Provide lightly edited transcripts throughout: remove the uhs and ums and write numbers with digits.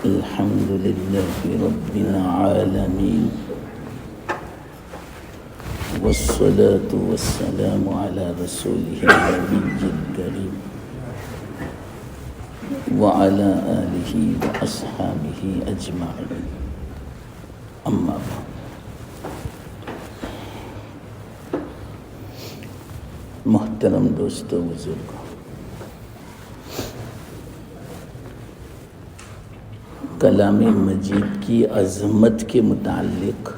الحمد لله رب العالمين والصلاة والسلام على رسوله النبي الكريم وعلى آله وأصحابه أجمعين أما بعد. محترم دوستو بزرگوں، کلام مجید کی عظمت کے متعلق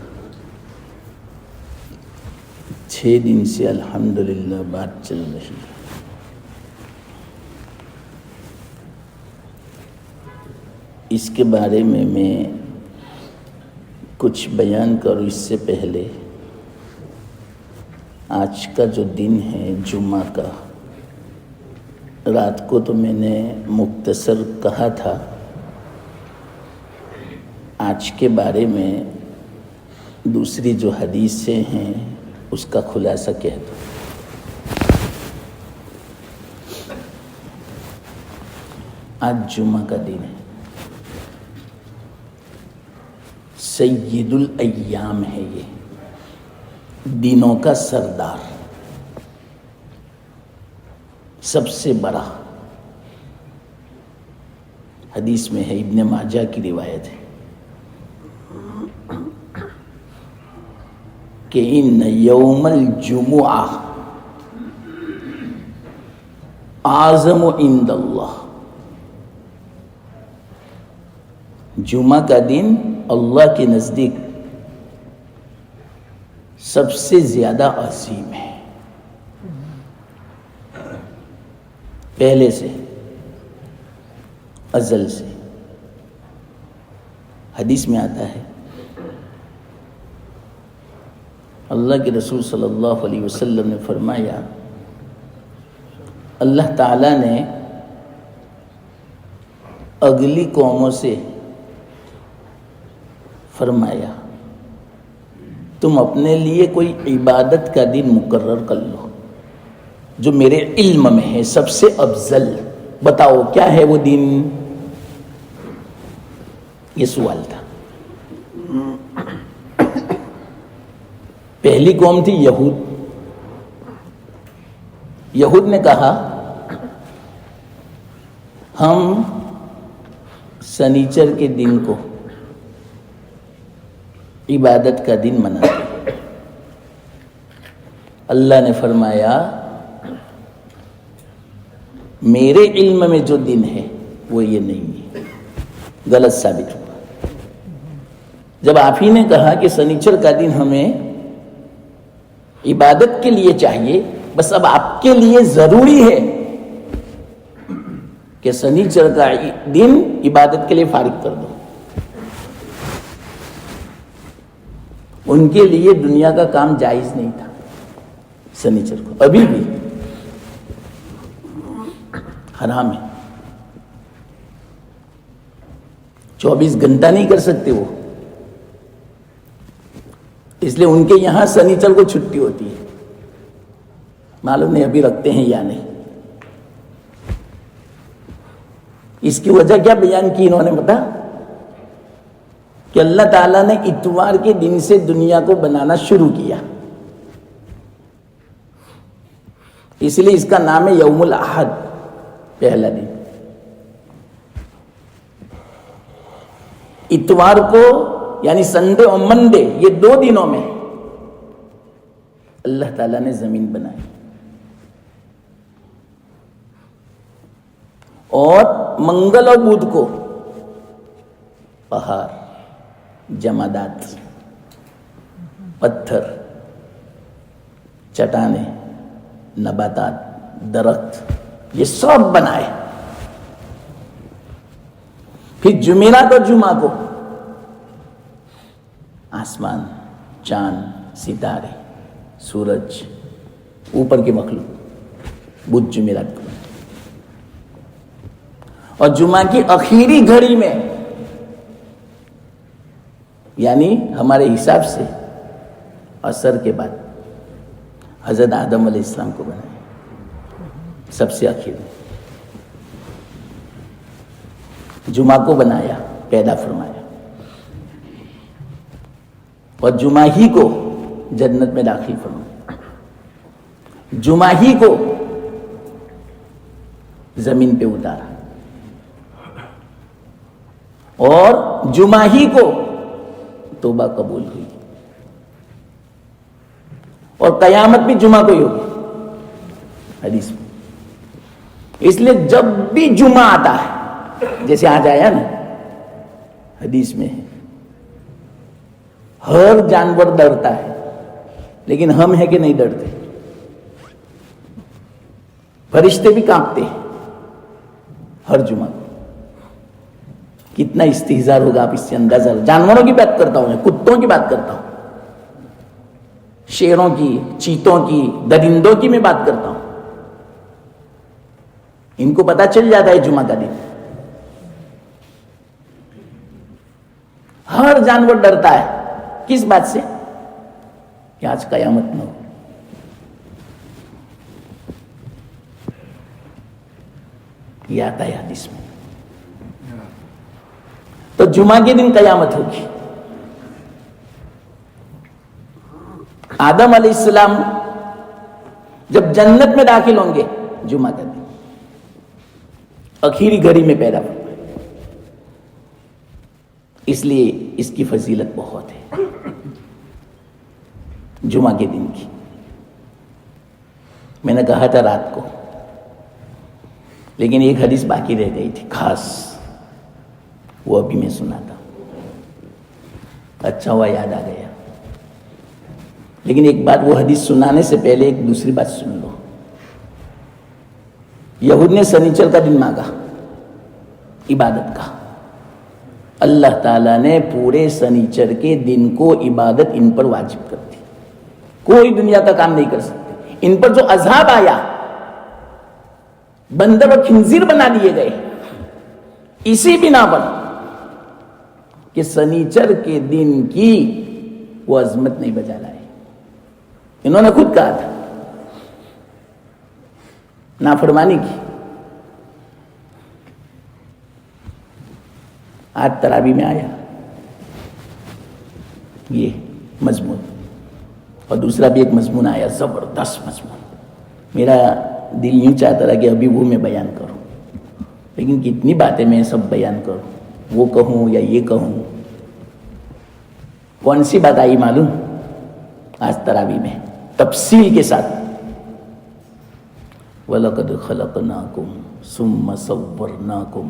6 دن سے الحمدللہ بات چل رہی ہے۔ اس کے بارے میں کچھ بیان کروں اس سے پہلے آج کا جو دن ہے جمعہ کا، رات کو تو میں نے مختصر کہا تھا، آج کے بارے میں دوسری جو حدیثیں ہیں اس کا خلاصہ کہہ دوں۔ آج جمعہ کا دن ہے، سید الایام ہے، یہ دنوں کا سردار، سب سے بڑا۔ حدیث میں ہے، ابن ماجہ کی روایت ہے کہ ان یوم الجمعہ اعظم عند اللہ، جمعہ کا دن اللہ کے نزدیک سب سے زیادہ عظیم ہے، پہلے سے، ازل سے۔ حدیث میں آتا ہے اللہ کے رسول صلی اللہ علیہ وسلم نے فرمایا، اللہ تعالیٰ نے اگلی قوموں سے فرمایا تم اپنے لیے کوئی عبادت کا دن مقرر کر لو جو میرے علم میں ہے سب سے افضل، بتاؤ کیا ہے وہ دن؟ یہ سوال تھا۔ پہلی قوم تھی یہود۔ یہود نے کہا ہم سنیچر کے دن کو عبادت کا دن مناتے ہیں۔ اللہ نے فرمایا میرے علم میں جو دن ہے وہ یہ نہیں ہے، غلط ثابت ہوا۔ جب آپ ہی نے کہا کہ سنیچر کا دن ہمیں عبادت کے لیے چاہیے، بس اب آپ کے لیے ضروری ہے کہ سنیچر کا دن عبادت کے لیے فارغ کر دو۔ ان کے لیے دنیا کا کام جائز نہیں تھا سنیچر کو، ابھی بھی حرام ہے، 24 گھنٹہ نہیں کر سکتے وہ، اس لیے ان کے یہاں سنیچر کو چھٹی ہوتی ہے، معلوم نہیں ابھی رکھتے ہیں یا نہیں۔ اس کی وجہ کیا بیان کی انہوں نے بتا کہ اللہ تعالیٰ نے اتوار کے دن سے دنیا کو بنانا شروع کیا، اس لیے اس کا نام ہے یوم الاحد، پہلا دن۔ اتوار کو یعنی سنڈے اور منڈے، یہ 2 دنوں میں اللہ تعالیٰ نے زمین بنائی، اور منگل اور بدھ کو پہاڑ، جمادات، پتھر، چٹانیں، نباتات، درخت، یہ سب بنائے۔ پھر جمعرات اور جمعہ کو آسمان، چاند، ستارے، سورج، اوپر کے مخلوق، بدھ جمعرات کو، اور جمعہ کی آخری گھڑی میں یعنی ہمارے حساب سے عصر کے بعد حضرت آدم علیہ السلام کو بنایا، سب سے آخر میں جمعہ کو بنایا۔ پیدا فرمایا اور جمعہ ہی کو جنت میں داخل فرمایا، جمعہ ہی کو زمین پہ اتارا اور جمعہ ہی کو توبہ قبول ہوئی، اور قیامت بھی جمعہ کو ہی ہوگی حدیث میں۔ اس لیے جب بھی جمعہ آتا ہے، جیسے آج آیا نا حدیث میں ہے، ہر جانور ڈرتا ہے، لیکن ہم ہیں کہ نہیں ڈرتے؟ فرشتے بھی کانپتے ہیں ہر جمعہ کو۔ کتنا استہزار ہوگا آپ اس سے اندازہ۔ جانوروں کی بات کرتا ہوں میں، کتوں کی بات کرتا ہوں، شیروں کی، چیتوں کی، درندوں کی میں بات کرتا ہوں۔ ان کو پتا چل جاتا ہے جمعہ کا دن۔ ہر جانور ڈرتا ہے، کس بات سے؟ کہ آج قیامت نہ ہو۔ یہ آتا ہے حدیث میں۔ تو جمعہ کے دن قیامت ہوگی۔ آدم علیہ السلام جب جنت میں داخل ہوں گے جمعہ کا دن، آخری گھڑی میں پیدا ہوئے، اس لیے اس کی فضیلت بہت ہے جمعہ کے دن کی۔ میں نے کہا تھا رات کو، لیکن ایک حدیث باقی رہ گئی تھی خاص، وہ ابھی میں سنا تھا، اچھا ہوا یاد آ گیا۔ لیکن ایک بات، وہ حدیث سنانے سے پہلے ایک دوسری بات سن لو۔ یہود نے سنیچر کا دن مانگا عبادت کا، اللہ تعالیٰ نے پورے سنیچر کے دن کو عبادت ان پر واجب کر دی، کوئی دنیا کا کام نہیں کر سکتے۔ ان پر جو عذاب آیا، بندر اور خنزیر بنا دیے گئے، اسی بنا پر کہ سنیچر کے دن کی وہ عظمت نہیں بجا لائے۔ انہوں نے خود کہا تھا نافرمانی کی۔ آج تراویح میں آیا یہ مضمون، اور دوسرا بھی ایک مضمون آیا، زبردست مضمون۔ میرا دل یوں چاہتا رہا کہ ابھی وہ میں بیان کروں، لیکن کتنی باتیں میں سب بیان کروں، وہ کہوں یا یہ کہوں۔ کون سی بات آئی معلوم؟ آج تراویح میں تفصیل کے ساتھ، وَلَقَدْ خَلَقْنَاكُمْ ثُمَّ صَوَّرْنَاكُمْ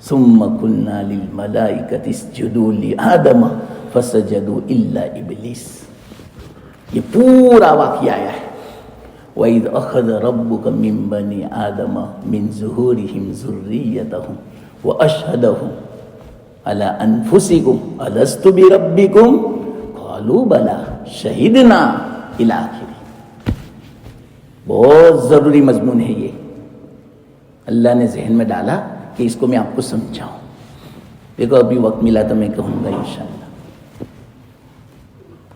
ثُمَّ قُلْنَا لِلْمَلَائِكَةِ اسْجُدُوا لِآدَمَ فَسَجَدُوا إِلَّا إِبْلِيسَ۔ یہ پورا واقعہ آیا ہے۔ وَإِذْ أَخَذَ رَبُّكَ مِنْ بَنِي آدَمَ مِنْ ظُهُورِهِمْ ذُرِّيَّتَهُمْ وَأَشْهَدَهُمْ عَلَىٰ أَنفُسِكُمْ أَلَسْتُ بِرَبِّكُمْ قَالُوا بَلَىٰ شَهِدْنَا إِلَىٰ آخِرِ۔ بہت ضروری مضمون ہے یہ، اللہ نے ذہن میں ڈالا کہ اس کو میں آپ کو سمجھاؤں۔ دیکھو ابھی وقت ملا تو میں کہوں گا انشاءاللہ،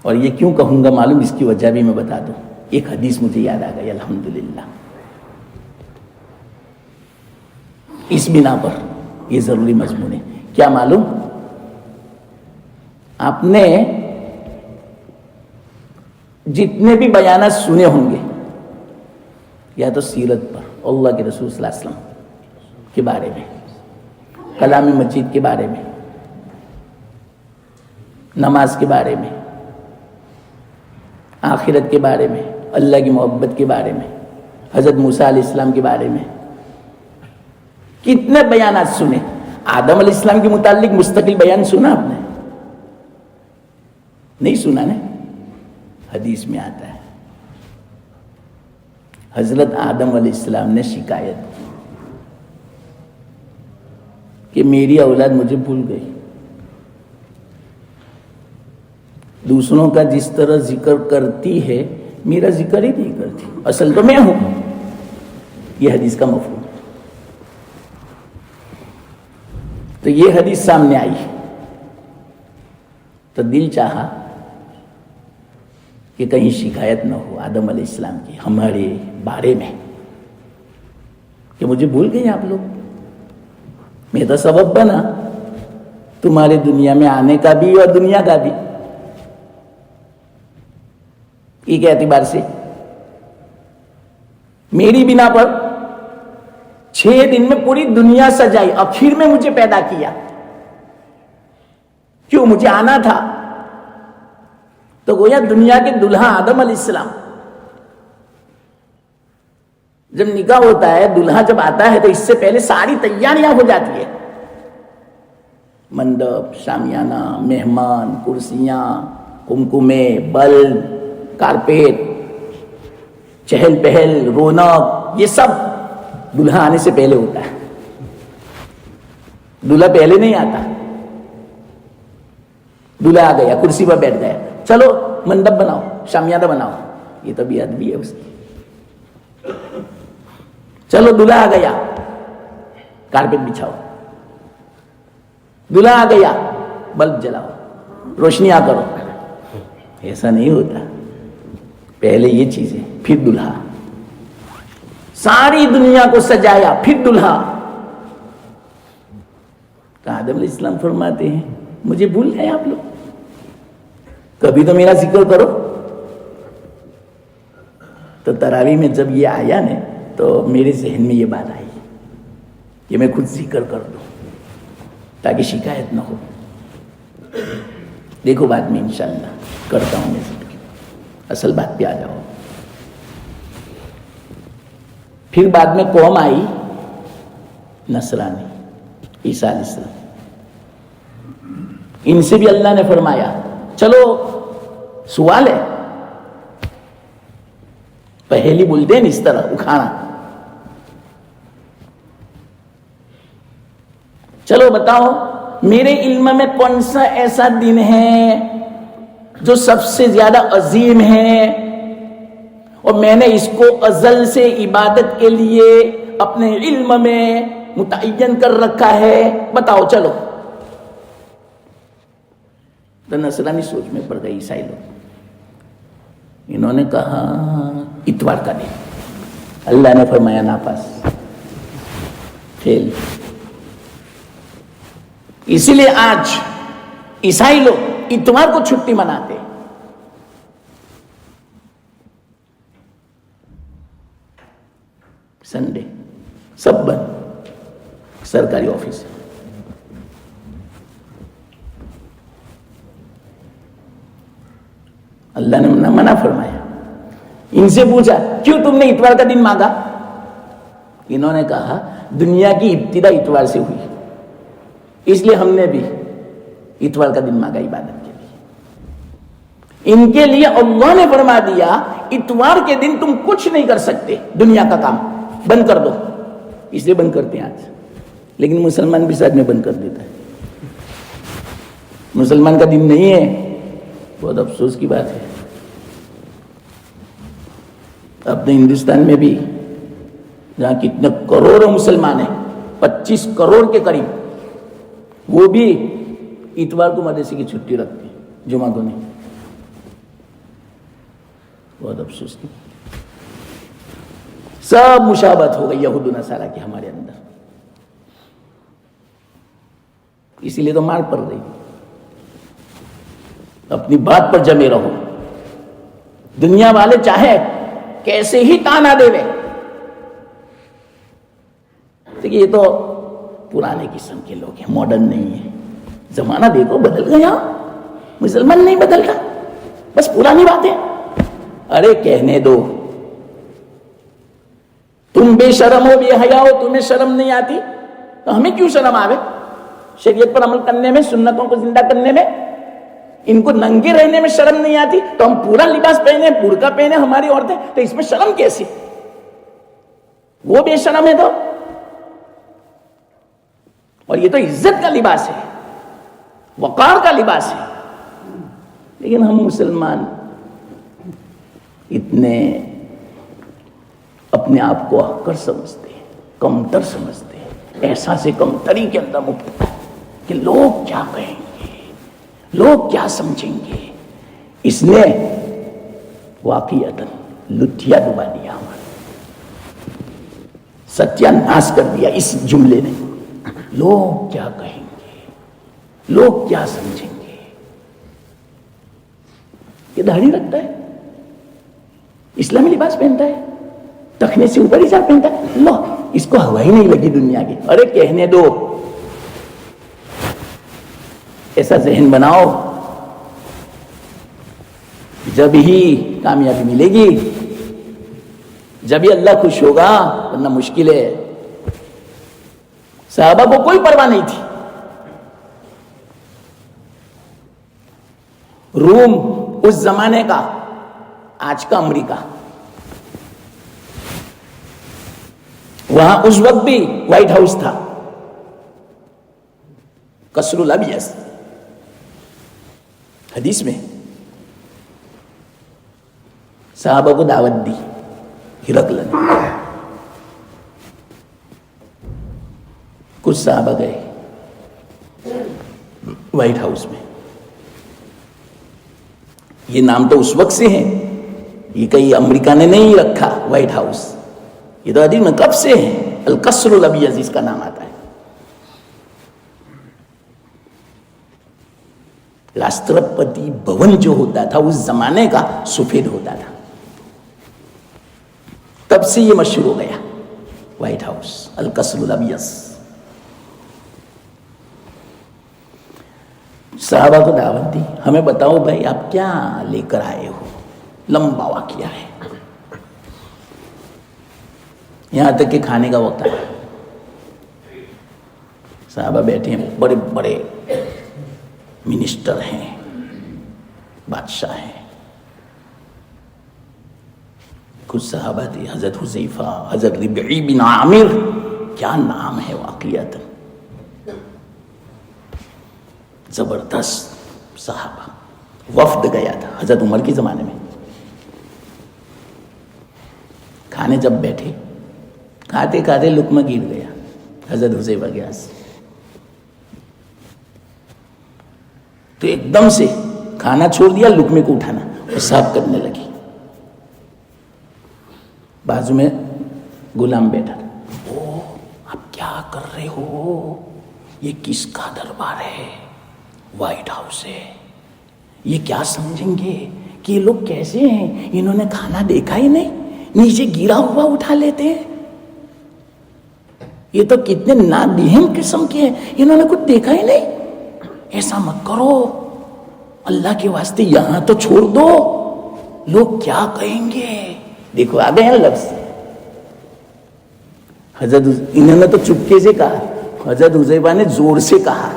اور یہ کیوں کہوں گا معلوم، اس کی وجہ بھی میں بتا دوں۔ ایک حدیث مجھے یاد آ گئی الحمدللہ، اس بنا پر یہ ضروری مضمون ہے۔ کیا معلوم؟ آپ نے جتنے بھی بیانات سنے ہوں گے، یا تو سیرت پر، اللہ کے رسول صلی اللہ علیہ وسلم کے بارے میں، کلام مجید کے بارے میں، نماز کے بارے میں، آخرت کے بارے میں، اللہ کی محبت کے بارے میں، حضرت موسیٰ علیہ السلام کے بارے میں، کتنے بیانات سنے۔ آدم علیہ السلام کے متعلق مستقل بیان سنا آپ نے؟ نہیں سنا نا؟ حدیث میں آتا ہے حضرت آدم علیہ السلام نے شکایت کی کہ میری اولاد مجھے بھول گئی، دوسروں کا جس طرح ذکر کرتی ہے میرا ذکر ہی نہیں کرتی، اصل تو میں ہوں۔ یہ حدیث کا مفہوم۔ تو یہ حدیث سامنے آئی تو دل چاہا کہ کہیں شکایت نہ ہو آدم علیہ السلام کی ہمارے بارے میں، کہ مجھے بھول گئے آپ لوگ، میں تو سبب بنا تمہارے دنیا میں آنے کا بھی اور دنیا کا بھی. ایک اعتبار سے میری بنا پر 6 دن میں پوری دنیا سجائی، آخر میں مجھے پیدا کیا. کیوں؟ مجھے آنا تھا. تو گویا دنیا کے دلہا آدم علیہ السلام، جب نکاح ہوتا ہے، دلہا جب آتا ہے تو اس سے پہلے ساری تیاریاں ہو جاتی ہے. منڈپ، شامیانہ، مہمان، کرسیاں، کمکمے، بلب، کارپیٹ، چہل پہل، رونق، یہ سب دلہا آنے سے پہلے ہوتا ہے. دلہا پہلے نہیں آتا. دلہا آ گیا، کرسی پر بیٹھ گیا، چلو منڈپ بناؤ، شامیانہ بناؤ. یہ طبیعت بھی ہے اس کی. چلو دلہا آ گیا، کارپیٹ بچھاؤ. دلہا آ گیا، بلب جلاؤ، روشنیاں کرو. ایسا نہیں ہوتا. پہلے یہ چیزیں، پھر دلہا. ساری دنیا کو سجایا، پھر دلہا. تو آدم علیہ السلام فرماتے ہیں مجھے بھول گئے آپ لوگ، کبھی تو میرا ذکر کرو. تو تراویح میں جب یہ آیا نا تو میرے ذہن میں یہ بات آئی کہ میں خود ذکر کر دوں تاکہ شکایت نہ ہو. دیکھو بعد میں انشاءاللہ کرتا ہوں میں ذکر. اصل بات پہ آ جاؤ. پھر بعد میں قوم آئی نصرانی، عیسیٰ علیہ السلام. ان سے بھی اللہ نے فرمایا چلو سوال ہے، پہلی بولتے ہیں اس طرح اکھانا. چلو بتاؤ میرے علم میں کون سا ایسا دن ہے جو سب سے زیادہ عظیم ہے اور میں نے اس کو ازل سے عبادت کے لیے اپنے علم میں متعین کر رکھا ہے، بتاؤ چلو. تو نصرانی سوچ میں پڑ گئی عیسائی لوگ. انہوں نے کہا اتوار کا دن. اللہ نے فرمایا ناپاس، فیل. اسی لیے آج عیسائی لوگ اتوار کو چھٹی مناتے. سنڈے سب بند، سرکاری آفس. اللہ نے منع فرمایا. ان سے پوچھا کیوں تم نے اتوار کا دن مانگا؟ انہوں نے کہا دنیا کی ابتدا اتوار سے ہوئی، اس لیے ہم نے بھی اتوار کا دن مانگا عبادت کے لیے. ان کے لیے اللہ نے فرما دیا اتوار کے دن تم کچھ نہیں کر سکتے، دنیا کا کام بند کر دو. اس لیے بند کرتے ہیں آج. لیکن مسلمان بھی ساتھ میں بند کر دیتا ہے. مسلمان کا دن نہیں ہے، بہت افسوس کی بات ہے. اپنے ہندوستان میں بھی جہاں کتنے کروڑوں مسلمان ہیں، 25 کروڑ کے قریب، وہ بھی اتوار کو مدرسے کی چھٹی رکھتے ہیں، جمعہ کو نہیں. بہت افسوس کی. سب مشابہت ہو گئی یہود و نصارہ کی ہمارے اندر. اسی لیے تو مار پڑ رہی. اپنی بات پر جمے رہو. دنیا والے چاہے کیسے ہی تانا دے وے، دیکھیے یہ تو پرانے قسم کے لوگ ہیں، ماڈرن نہیں ہے. زمانہ دیکھو بدل گیا، مسلمان نہیں بدلتا، بس پرانی باتیں. ارے کہنے دو. تم بے شرم ہو، بے حیا ہو، تمہیں شرم نہیں آتی تو ہمیں کیوں شرم آوے؟ شریعت پر عمل کرنے میں، سنتوں کو زندہ کرنے میں. ان کو ننگے رہنے میں شرم نہیں آتی تو ہم پورا لباس پہنے، برقع پہنے ہماری عورتیں، تو اس میں شرم کیسی؟ وہ بے شرم ہے تو. اور یہ تو عزت کا لباس ہے، وقار کا لباس ہے. لیکن ہم مسلمان اتنے اپنے آپ کو حقیر سمجھتے ہیں، کمتر سمجھتے ہیں، احساس کمتری کے اندر مبتلا کہ لوگ کیا کہیں گے، لوگ کیا سمجھیں گے. اس نے واقعتاً لٹھیا ڈبا دیا، ہمارا ستیہ ناش کر دیا اس جملے نے. لوگ کیا کہیں گے، لوگ کیا سمجھیں گے؟ یہ داڑھی رکھتا ہے، اسلامی لباس پہنتا ہے، تخنے سے اوپر ہی پہنتا ہے، لو اس کو ہوا ہی نہیں لگی دنیا کی. ارے کہنے دو. ایسا ذہن بناؤ، جب ہی کامیابی ملے گی، جب ہی اللہ خوش ہوگا، ورنہ مشکل ہے. صحابہ کو کوئی پرواہ نہیں تھی. روم اس زمانے کا، آج کا امریکہ، وہاں اس وقت بھی وائٹ ہاؤس تھا، قصر الابیض. حدیث میں صحابہ کو دعوت دی ہرقل نے. کچھ صحابہ گئے وائٹ ہاؤس میں. یہ نام تو اس وقت سے ہے، یہ کہیں امریکہ نے نہیں رکھا وائٹ ہاؤس، یہ تو حدیث میں کب سے ہے. القصر الابیض اس کا نام آتا ہے. راشٹرپتی بھون جو ہوتا تھا اس زمانے کا سفید ہوتا تھا، تب سے یہ مشہور ہو گیا وائٹ ہاؤس، القصر الابیض. صحابہ کو دعوت دی، ہمیں بتاؤ بھائی آپ کیا لے کر آئے ہو. لمبا واقعہ ہے، یہاں تک کہ کھانے کا وقت آیا. صحابہ بیٹھے ہیں، بڑے بڑے منسٹر ہیں، بادشاہ ہیں. کچھ صحابہ تھے، حضرت حذیفہ، حضرت ربعی بن عامر، کیا نام ہے واقعات، زبردست صحابہ. وفد گیا تھا حضرت عمر کے زمانے میں. کھانے جب بیٹھے، کھاتے کھاتے لقمہ گر گیا حضرت حذیفہ کے ہاتھ سے. تو ایک دم سے کھانا چھوڑ دیا، لقمے کو اٹھانا اور صاف کرنے لگی. بازو میں غلام بیٹھا تھا. او آپ کیا کر رہے ہو؟ یہ کس کا دربار ہے؟ وائٹ ہاؤس ہے. یہ کیا سمجھیں گے کہ یہ لوگ کیسے ہیں؟ انہوں نے کھانا دیکھا ہی نہیں، نیچے گرا ہوا اٹھا لیتے ہیں. یہ تو کتنے نادہم قسم کے ہیں، انہوں نے کچھ دیکھا ہی نہیں. ایسا مت کرو، اللہ کے واسطے یہاں تو چھوڑ دو، لوگ کیا کہیں گے. دیکھو آ گئے ہیں لفظ. حضرت انہوں نے تو چپکے سے کہا، حضرت حذیفہ نے زور سے کہا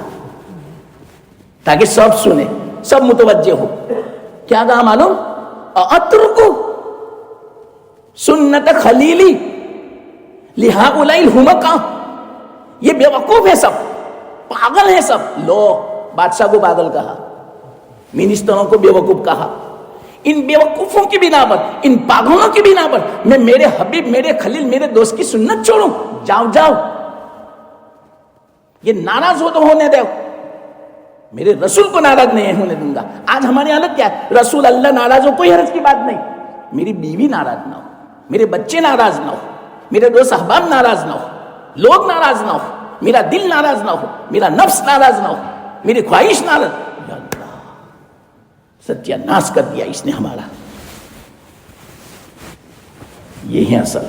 تاکہ سب سنے، سب متوجہ ہو. کیا کہا معلوم؟ اترکو سنت خلیلی لہؤلاء الحمقاء. یہ بے وقوف ہے، سب پاگل ہے سب. لو بادشاہ کو پاگل کہا، منسٹروں کو بے وقوف کہا. ان بے وقوفوں کی بنا پر، ان پاگلوں کی بنا پر میں میرے حبیب، میرے خلیل، میرے دوست کی سنت چھوڑوں؟ جاؤ جاؤ، یہ ناراض ہو تو ہونے دو، میرے رسول کو ناراض نہیں ہونے دوں گا. آج ہماری حالت کیا ہے؟ رسول اللہ ناراض ہو کوئی حرج کی بات نہیں، میری بیوی ناراض نہ ہو، میرے بچے ناراض نہ ہو، میرے دوست احباب ناراض نہ ہو، لوگ ناراض نہ ہو، میرا دل ناراض نہ ہو، میرا نفس ناراض نہ ہو، میری خواہش ناراض. یا اللہ، ستیہ ناش کر دیا اس نے ہمارا. یہ ہے اصل،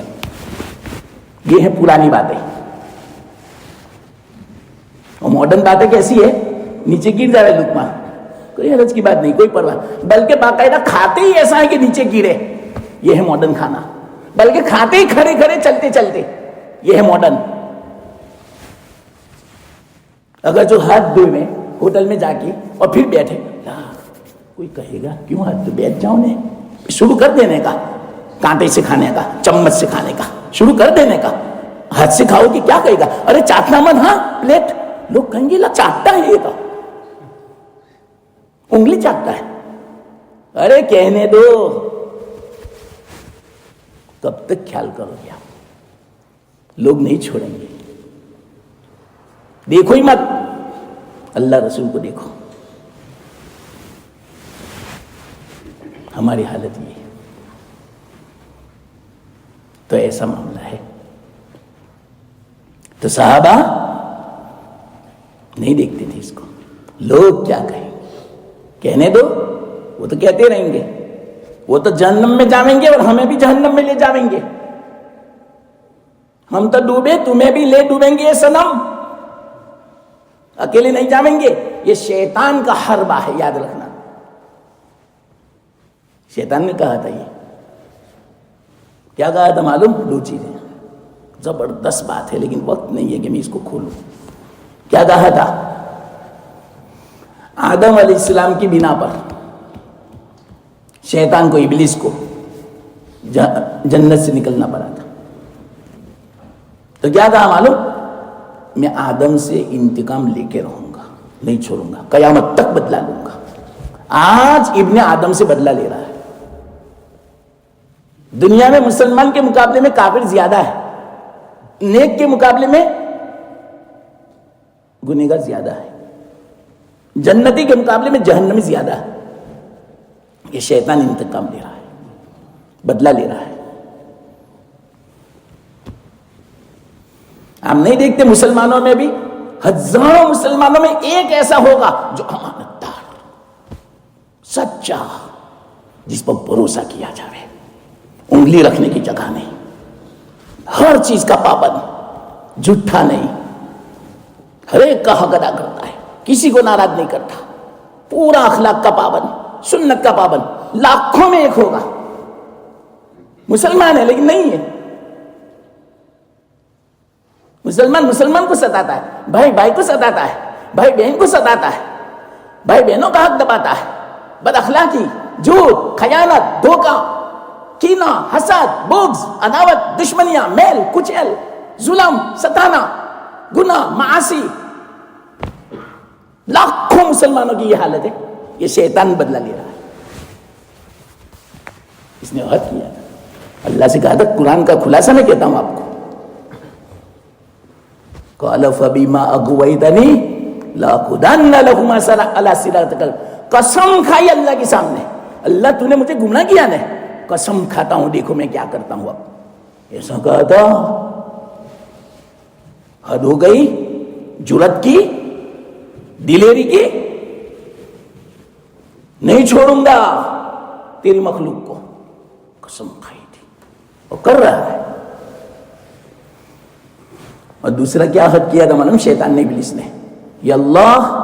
یہ ہے پرانی باتیں. اور ماڈرن باتیں کیسی ہے؟ نیچے گر جائے لقمہ، کوئی حرج کی بات نہیں، کوئی پرواہ. بلکہ باقاعدہ کھاتے ہی ایسا ہے کہ نیچے گرے، یہ ہے ماڈرن کھانا. بلکہ کھاتے ہی کھڑے کھڑے، چلتے چلتے، یہ ہے ماڈرن. اگر جو ہاتھ دھوئے میں ہوٹل میں جا کے اور پھر بیٹھے، کوئی کہے گا کیوں ہاتھ دھو؟ بیٹھ جاؤ نے، شروع کر دینے کا، کانٹے سے کھانے کا، چمچ سے کھانے کا شروع کر دینے کا. ہاتھ سے کھاؤ کہ کیا کہے گا؟ ارے چاٹنا مت، ہاں پلیٹ. لوگ کہیں گے لا چاٹتا ہے، یہ تو انگلی چاٹتا ہے. ارے کہنے دو، کب تک خیال کرو گے آپ؟ لوگ نہیں چھوڑیں گے. دیکھو ہی مت، اللہ رسول کو دیکھو. ہماری حالت یہ ہے. تو ایسا معاملہ ہے. تو صحابہ نہیں دیکھتے تھے اس کو. لوگ کیا کہیں گے؟ کہنے دو، وہ تو کہتے رہیں گے، وہ تو جہنم میں جائیں گے اور ہمیں بھی جہنم میں لے جائیں گے. ہم تو ڈوبے، تمہیں بھی لے ڈوبیں گے یہ صنم، اکیلے نہیں جائیں گے. یہ شیطان کا حربہ ہے، یاد رکھنا. شیطان نے کہا تھا، یہ کیا کہا تھا معلوم؟ دو چیزیں، زبردست بات ہے لیکن وقت نہیں ہے کہ میں اس کو کھولوں. کیا کہا تھا؟ آدم علیہ السلام کی بنا پر شیطان کو، ابلیس کو جنت سے نکلنا پڑا تھا. تو کیا کہا معلوم؟ میں آدم سے انتقام لے کے رہوں گا، نہیں چھوڑوں گا، قیامت تک بدلہ لوں گا. آج ابن آدم سے بدلہ لے رہا ہے. دنیا میں مسلمان کے مقابلے میں کافر زیادہ ہے، نیک کے مقابلے میں گنہگار زیادہ ہے، جنتی کے مقابلے میں جہنمی زیادہ ہے. یہ شیطان انتقام لے رہا ہے، بدلہ لے رہا ہے. ہم نہیں دیکھتے مسلمانوں میں بھی ہزاروں مسلمانوں میں ایک ایسا ہوگا جو امانت دار، سچا، جس پر بھروسہ کیا جائے، انگلی رکھنے کی جگہ نہیں، ہر چیز کا پابند، جھوٹا نہیں، ہر ایک کا حق ادا کرتا ہے، کسی کو ناراض نہیں کرتا، پورا اخلاق کا پابند، سنت کا پابند. لاکھوں میں ایک ہوگا مسلمان ہے لیکن نہیں ہے. مسلمان کو ستاتا ہے، بھائی کو ستاتا ہے، بھائی بہن کو ستاتا ہے، بھائی بہنوں کا حق دباتا ہے. بد اخلاقی، جھوٹ، خیانت، دھوکہ، کینہ، حسد، بغض، عداوت، دشمنیاں، میل کچیل، ظلم، ستانا، گناہ، معاصی. لاکھوں مسلمانوں کی یہ حالت ہے. یہ شیطان بدلہ لے رہا ہے. اس نے عہد کیا تھا، اللہ سے کہا تھا، قرآن کا خلاصہ میں کہتا ہوں آپ کو، قال فبما اغويتني لاقعدن لهم على صراطك. قسم کھائی اللہ کے سامنے، اللہ تو نے مجھے گمراہ کیا ہے، قسم کھاتا ہوں دیکھو میں کیا کرتا ہوں. اب ایسا کہا تھا، حد ہو گئی، جرات کی، دلیری کی. نہیں چھوڑوں گا تیری مخلوق کو. قسم کھائی تھی اور کر رہا ہے. اور دوسرا کیا حد کیا تھا معلوم؟ شیطان نے، ابلیس نے، یا اللہ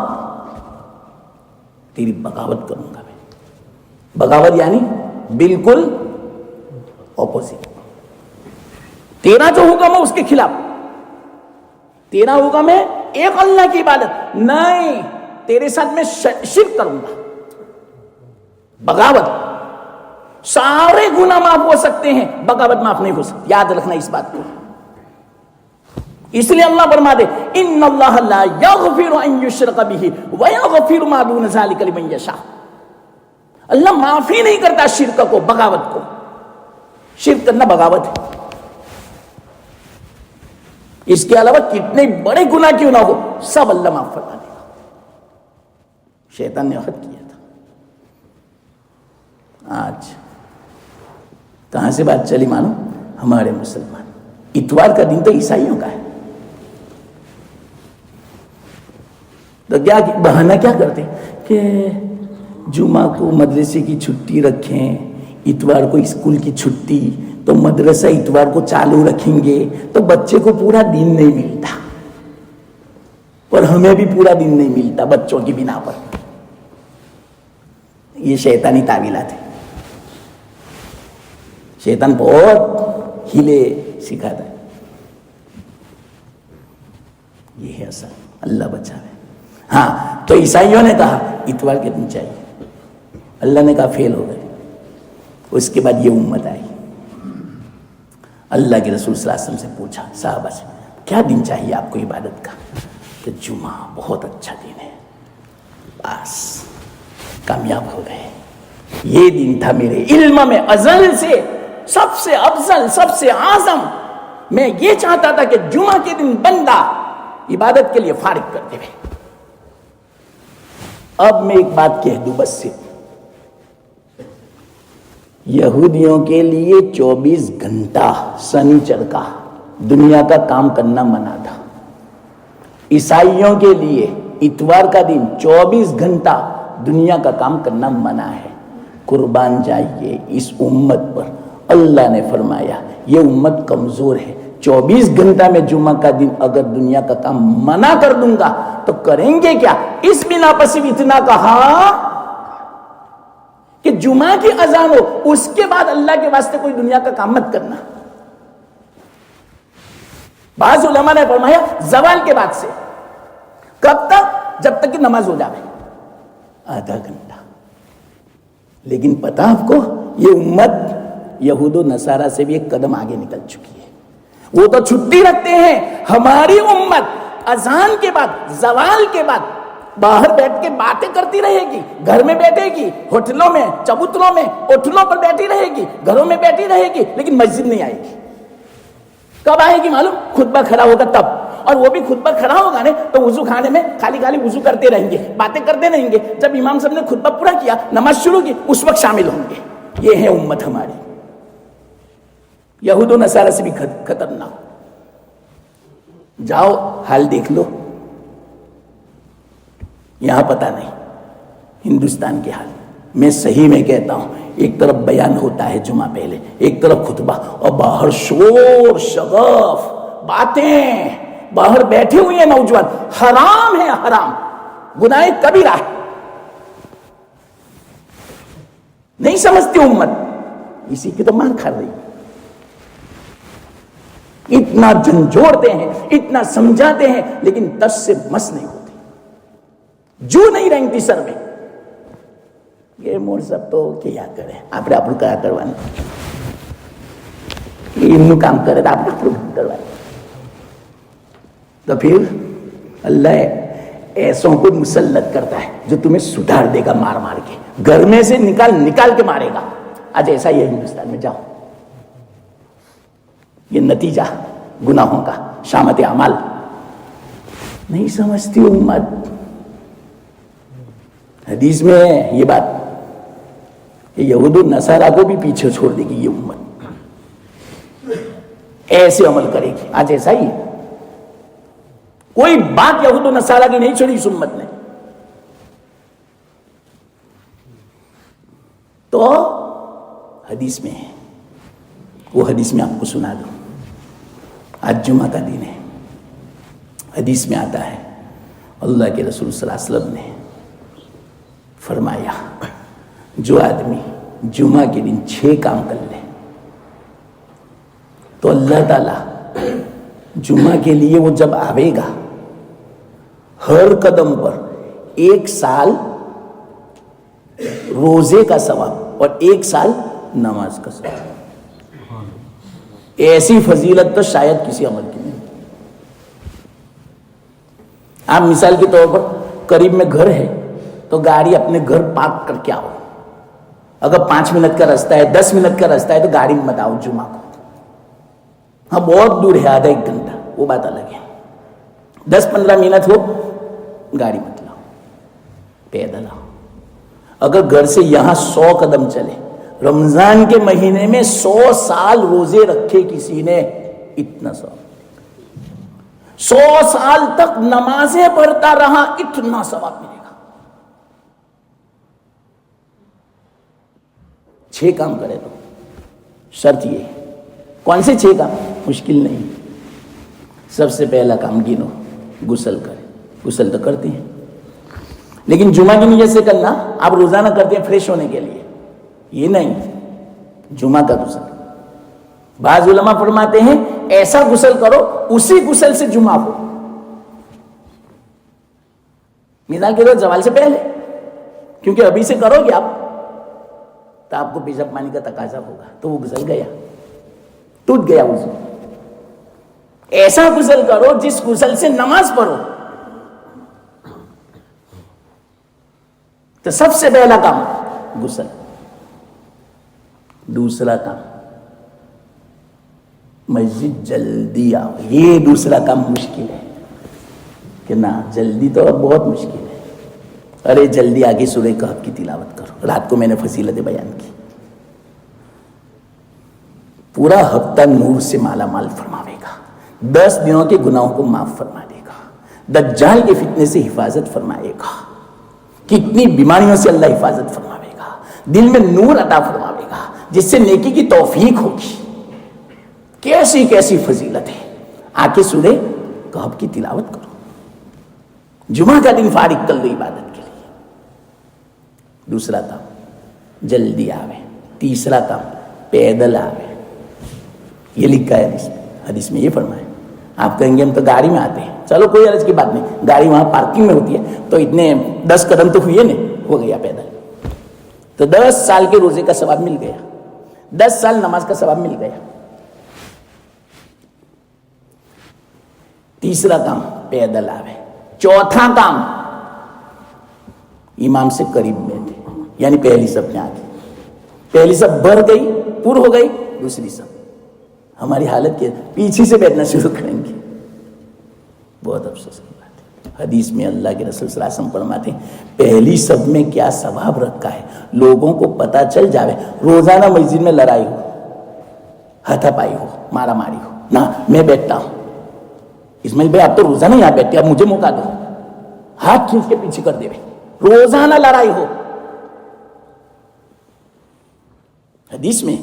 تیری بغاوت کروں گا میں. بغاوت یعنی بالکل اپوزٹ. تیرا جو حکم ہے اس کے خلاف. تیرا حکم ہے ایک اللہ کی عبادت، نہیں، تیرے ساتھ میں شرک کروں گا. بغاوت. سارے گناہ معاف ہو سکتے ہیں، بغاوت معاف نہیں ہو سکتی. یاد رکھنا اس بات کو. اس لیے اللہ فرما دے، ان اللہ لا یغفر ان یشرک بہ ویغفر ما دون ذلک لمن یشاء. اللہ معافی نہیں کرتا شرک کو، بغاوت کو. شرک کرنا بغاوت ہے. اس کے علاوہ کتنے بڑے گناہ کیوں نہ ہو، سب اللہ معاف فرما دے گا. شیطان نے عہد کیا تھا. آج کہاں سے بات چلی معلوم؟ ہمارے مسلمان، اتوار کا دن تو عیسائیوں کا ہے، تو کیا بہانہ کیا کرتے کہ جمعہ کو مدرسے کی چھٹی رکھیں، اتوار کو اسکول کی چھٹی، تو مدرسہ اتوار کو چالو رکھیں گے تو بچے کو پورا دن نہیں ملتا، اور ہمیں بھی پورا دن نہیں ملتا بچوں کی بنا پر. یہ شیطانی تعویلات ہے. شیطان بہت ہیلے سکھاتا ہے. یہ ہے اصل. اللہ بچاوے. ہاں، تو عیسائیوں نے کہا اتوار کے دن چاہیے. اللہ نے کہا فیل ہو گئے. اس کے بعد یہ امت آئی. اللہ کے رسول صلی اللہ علیہ وسلم سے پوچھا صحابہ سے، کیا دن چاہیے آپ کو عبادت کا؟ کہ جمعہ بہت اچھا دن ہے. بس کامیاب ہو گئے. یہ دن تھا میرے علم میں ازل سے سب سے افضل، سب سے اعظم. میں یہ چاہتا تھا کہ جمعہ کے دن بندہ عبادت کے لیے فارغ کر دے. اب میں ایک بات کہہ دوں بس سے، یہودیوں کے لیے 24 گھنٹہ سنیچر کا دنیا کا کام کرنا منع تھا. عیسائیوں کے لیے اتوار کا دن 24 گھنٹہ دنیا کا کام کرنا منع ہے. قربان جائیے اس امت پر. اللہ نے فرمایا یہ امت کمزور ہے, 24 گھنٹہ میں جمعہ کا دن اگر دنیا کا کام منع کر دوں گا تو کریں گے کیا؟ اس بنا پر صرف اتنا کہا کہ جمعہ کی اذان ہو, اس کے بعد اللہ کے واسطے کوئی دنیا کا کام مت کرنا. بعض علماء نے فرمایا زوال کے بعد سے. کب تک؟ جب تک کہ نماز ہو جائے, آدھا گھنٹہ. لیکن پتا آپ کو یہ امت یہود و نصارہ سے بھی ایک قدم آگے نکل چکی ہے. وہ تو چھٹی رکھتے ہیں, ہماری امت اذان کے بعد, زوال کے بعد باہر بیٹھ کے باتیں کرتی رہے گی, گھر میں بیٹھے گی, ہوٹلوں میں, چبوتروں میں, اوٹلوں پر بیٹھی رہے گی, گھروں میں بیٹھی رہے گی, لیکن مسجد نہیں آئے گی. کب آئے گی معلوم؟ خطبہ کھڑا ہوگا تب. اور وہ بھی خطبہ کھڑا ہوگا نا تو وضو خانے میں خالی خالی وضو کرتے رہیں گے, باتیں کرتے رہیں گے. جب امام صاحب نے خطبہ پورا کیا, نماز شروع کی, اس وقت شامل ہوں گے. یہ ہے امت ہماری, یہود و نصارہ سے بھی خطرناک. جاؤ حال دیکھ لو, یہاں پتہ نہیں ہندوستان کے حال. میں صحیح میں کہتا ہوں, ایک طرف بیان ہوتا ہے جمعہ پہلے, ایک طرف خطبہ, اور باہر شور شغف, باتیں, باہر بیٹھے ہوئے ہیں نوجوان. حرام ہے, حرام, گناہ کبیرہ ہے. نہیں سمجھتی امت, اسی کی تو مار کھا رہی ہے. اتنا جھنجھوڑتے ہیں, اتنا سمجھاتے ہیں, لیکن تس سے مس نہیں ہوتی, جو نہیں رہتی سر میں. یہ موڑ سب تو کیا کرے, آپ کیا کروانا, ان کام کرے تو آپ کروانا. تو پھر اللہ ایسوں کو مسلط کرتا ہے جو تمہیں سدھار دے گا مار مار کے, گھر میں سے نکال کے مارے گا. آج ایسا ہی ہے ہندوستان میں. جاؤ, یہ نتیجہ گناہوں کا, شامت اعمال. نہیں سمجھتی امت. حدیث میں ہے یہ بات, یہود و نصارہ کو بھی پیچھے چھوڑ دے گی یہ امت, ایسے عمل کرے گی. آج ایسا ہی ہے, کوئی بات یہود و نصارہ کی نہیں چھوڑی اس امت نے. تو حدیث میں ہے, وہ حدیث میں آپ کو سنا دوں. آج جمعہ کا دن ہے, حدیث میں آتا ہے اللہ کے رسول صلی اللہ علیہ وسلم نے فرمایا جو آدمی جمعہ کے دن 6 کام کر لے تو اللہ تعالی جمعہ کے لیے وہ جب آئے گا, ہر قدم پر 1 سال روزے کا ثواب اور 1 سال نماز کا ثواب. ایسی فضیلت تو شاید کسی عمل کی نہیں. آپ مثال کے طور پر قریب میں گھر ہے تو گاڑی اپنے گھر پارک کر کے آؤ. اگر 5 منٹ کا راستہ ہے, 10 منٹ کا راستہ ہے تو گاڑی میں مت آؤ جمعہ کو. ہاں بہت دور ہے, آدھا 1 گھنٹہ, وہ بات الگ ہے. 10-15 منٹ ہو, گاڑی مت لاؤ, پیدل آؤ. اگر گھر سے یہاں 100 قدم چلے, رمضان کے مہینے میں 100 سال روزے رکھے کسی نے, اتنا ثواب. 100 سال تک نمازیں پڑھتا رہا, اتنا ثواب ملے گا. 6 کام کرے تو شرط یہ, کون سے 6 کام؟ مشکل نہیں. سب سے پہلا کام گنو, غسل کرے. غسل تو کرتے ہیں, لیکن جمعہ کی نیت سے کرنا. آپ روزانہ کرتے ہیں فریش ہونے کے لیے, یہ نہیں, جمعہ کا غسل. بعض علماء فرماتے ہیں ایسا غسل کرو اسی غسل سے جمعہ ہو. مثال کے طور زوال سے پہلے, کیونکہ ابھی سے کرو گے آپ تو آپ کو پیشاب پانی کا تقاضا ہوگا, تو وہ غسل گیا, ٹوٹ گیا وضو. ایسا غسل کرو جس غسل سے نماز پڑھو. تو سب سے پہلا کام غسل. دوسرا کام مسجد جلدی آؤ. یہ دوسرا کام مشکل ہے کہ نا, جلدی تو بہت مشکل ہے. ارے جلدی آگے سورہ کہف کی تلاوت کرو. رات کو میں نے فضیلتیں بیان کی. پورا ہفتہ نور سے مالا مال فرماوے گا, 10 دنوں کے گناہوں کو معاف فرما دے گا, دجال کے فتنے سے حفاظت فرمائے گا، کتنی بیماریوں سے اللہ حفاظت فرمائے گا، دل میں نور عطا فرمائے گا جس سے نیکی کی توفیق ہوگی. کیسی کیسی فضیلت ہے. آ کے سورہ کہف کی تلاوت کرو، جمعہ کا دن فارغ کر لو عبادت کے لیے. دوسرا کام جلدی آوے، تیسرا کام پیدل آوے. یہ لکھا ہے حدیث میں یہ فرمایا. آپ کہیں گے ہم تو گاڑی میں آتے ہیں، چلو کوئی عرض کی بات نہیں، گاڑی وہاں پارکنگ میں ہوتی ہے تو اتنے 10 قدم تو ہوئے نہیں، ہو گیا پیدل. تو 10 سال کے روزے کا ثواب مل گیا، 10 سال نماز کا ثواب مل گیا. تیسرا کام پیدل آوے. چوتھا کام امام سے قریب بیٹھے، یعنی پہلی صف میں آ گئی، پہلی صف بھر گئی، پر ہو گئی، دوسری صف. ہماری حالت کیا، پیچھے سے بیٹھنا شروع کریں گے. بہت افسوس کی بات ہے. حدیث میں اللہ کے رسول صلی اللہ علیہ وسلم فرماتے ہیں پہلی صف میں کیا ثواب رکھا ہے، لوگوں کو پتا چل جاوے. روزانہ مسجد میں لڑائی ہو، ہاتھا پائی ہو، مارا ماری ہو، نہ میں بیٹھتا ہوں. اسماعیل بھائی آپ تو روزانہ یہاں بیٹھتے، اب مجھے موقع دو. ہاتھ کھینچ کے پیچھے کر دے. روزانہ لڑائی ہو حدیث میں،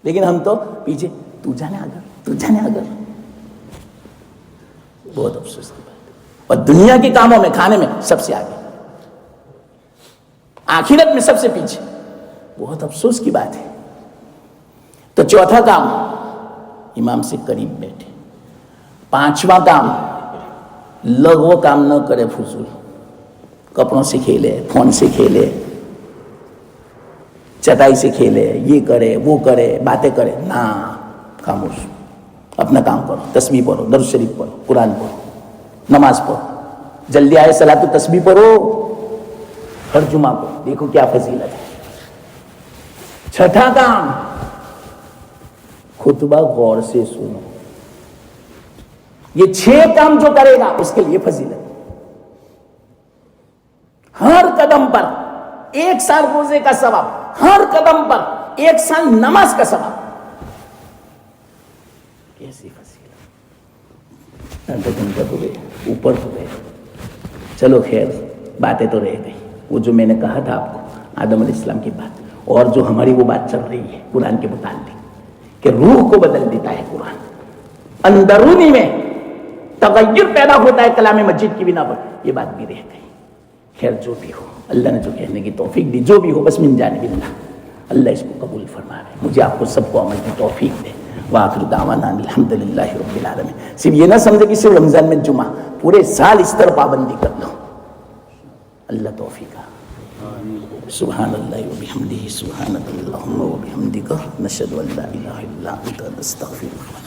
لیکن ہم تو پیچھے، تو جانے اگر، تو جانے اگر. بہت افسوس کی بات ہے. اور دنیا کے کاموں میں، کھانے میں سب سے آگے، آخرت میں سب سے پیچھے. بہت افسوس کی بات ہے. تو چوتھا کام امام سے قریب بیٹھے. پانچواں کام لغو کام نہ کرے، فضول کپڑوں سے کھیلے، فون سے کھیلے، چٹائی سے کھیلے، یہ کرے وہ کرے، باتیں کرے. نہ، خاموش، اپنا کام کرو. تسبیح پڑھو، درود شریف پڑھو، قرآن پڑھو، نماز پڑھو. جلدی آئے صلاۃ و تسبیح پڑھو ہر جمعہ کو، دیکھو کیا فضیلت ہے. چھٹا کام خطبہ غور سے سنو. یہ 6 کام جو کرے گا اس کے لیے فضیلت. ہر قدم پر 1 سال روزے کا ثواب، ہر قدم پر 1 سال نماز کا ثواب. کیسی فضیلت. تو گئے اوپر تو گئے. چلو خیر، باتیں تو رہ گئی. وہ جو میں نے کہا تھا آپ کو آدم علیہ السلام کی بات، اور جو ہماری وہ بات چل رہی ہے قرآن کے متعلق کہ روح کو بدل دیتا ہے قرآن، اندرونی میں تغیر پیدا ہوتا ہے کلام مجید کی بنا پر. یہ بات بھی رہ گئی. خیر جو بھی ہو، اللہ نے جو کہنے کی توفیق دی، جو بھی ہو بس من جانب اللہ. اللہ اس کو قبول فرمائے، مجھے آپ کو سب کو عمل کی توفیق دے. وآخر دعوانا الحمدللہ رب العالمین. صرف یہ نہ سمجھے کہ صرف رمضان میں جمعہ، پورے سال اس طرح پابندی کر لو. اللہ توفیق. سبحان اللہ وبحمدہ، سبحانک اللہم وبحمدک، نشہد ان لا الہ الا انت، نستغفرک.